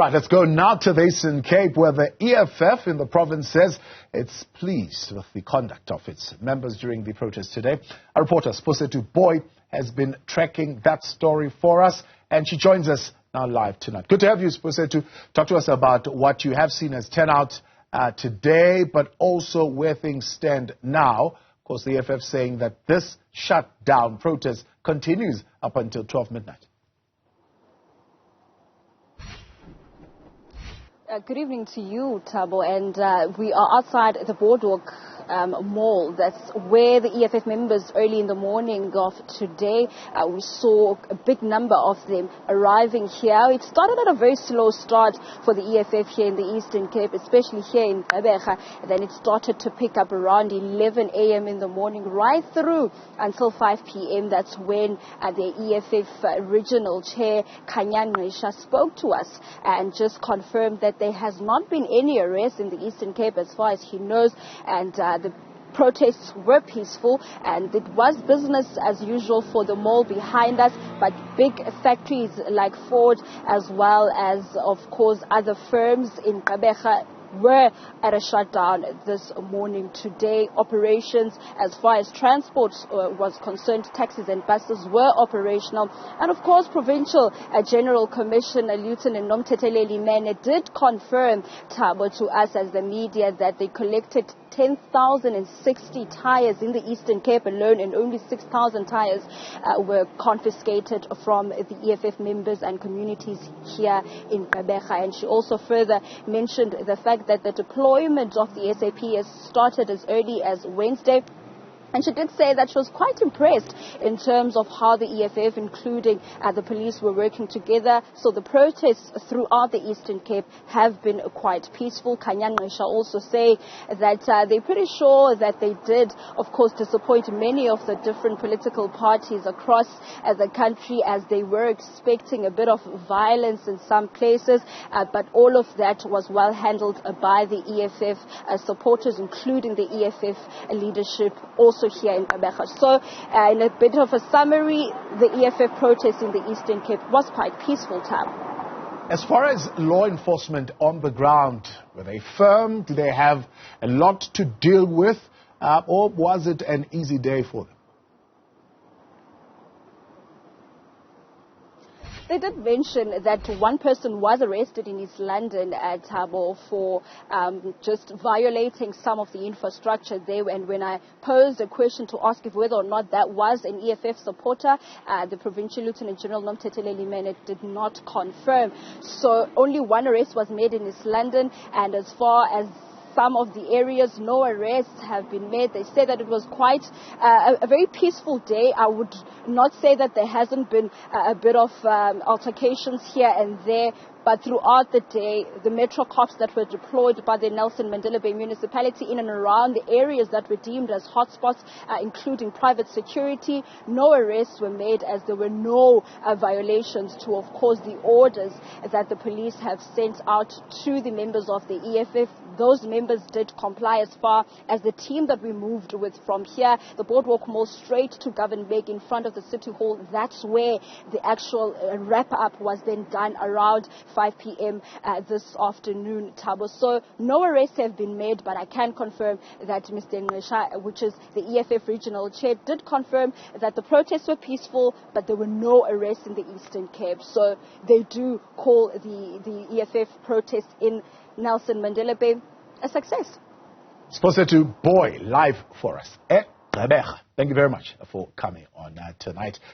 Right, let's go now to the Eastern Cape, where the EFF in the province says it's pleased with the conduct of its members during the protest today. Our reporter, Siphosethu Booi, has been tracking that story for us, and she joins us now live tonight. Good to have you, Siphosethu. Talk to us about what you have seen as turnout today, but also where things stand now. Of course, the EFF saying that this shutdown protest continues up until 12 midnight. Good evening to you, Thabo, and we are outside the Boardwalk Mall. That's where the EFF members early in the morning of today, we saw a big number of them arriving here. It started at a very slow start for the EFF here in the Eastern Cape, especially here in Gqeberha. Then it started to pick up around 11 a.m. in the morning, right through until 5 p.m. That's when the EFF regional chair, Newzroom spoke to us and just confirmed that there has not been any arrests in the Eastern Cape as far as he knows, and the protests were peaceful, and it was business as usual for the mall behind us, but big factories like Ford as well as, of course, other firms in Gqeberha were at a shutdown this morning today. Operations as far as transport was concerned, taxis and buses were operational. And of course, Provincial General Commissioner Lieutenant Nomtheteleli did confirm, Thabo, to us as the media that they collected 10,060 tires in the Eastern Cape alone, and only 6,000 tires were confiscated from the EFF members and communities here in Gqeberha. And she also further mentioned the fact that the deployment of the SAP has started as early as Wednesday. And she did say that she was quite impressed in terms of how the EFF, including the police, were working together. So the protests throughout the Eastern Cape have been quite peaceful. Newzroom also say that they're pretty sure that they did, of course, disappoint many of the different political parties across the country, as they were expecting a bit of violence in some places. But all of that was well handled by the EFF supporters, including the EFF leadership, also here in Gqeberha. So in a bit of a summary, the EFF protest in the Eastern Cape was quite peaceful, Tam. As far as law enforcement on the ground, were they firm? Do they have a lot to deal with? Or was it an easy day for them? They did mention that one person was arrested in East London at Thabo for just violating some of the infrastructure there. And when I posed a question to ask if whether or not that was an EFF supporter, the Provincial Lieutenant General Nomtheteleli did not confirm. So only one arrest was made in East London, and as far as some of the areas, no arrests have been made. They say that it was quite a very peaceful day. I would not say that there hasn't been a bit of altercations here and there, but throughout the day, the Metro Cops that were deployed by the Nelson Mandela Bay municipality in and around the areas that were deemed as hotspots, including private security, no arrests were made, as there were no violations to, of course, the orders that the police have sent out to the members of the EFF. Those members did comply as far as the team that we moved with from here, the Boardwalk Mall, straight to Government in front of the City Hall. That's where the actual wrap-up was then done around 5 p.m. This afternoon, Thabo. So no arrests have been made, but I can confirm that Mr. Newzroom, which is the EFF regional chair, did confirm that the protests were peaceful, but there were no arrests in the Eastern Cape. So they do call the EFF protest in Nelson Mandela Bay a success. Siphosethu Booi, live for us. Thank you very much for coming on tonight.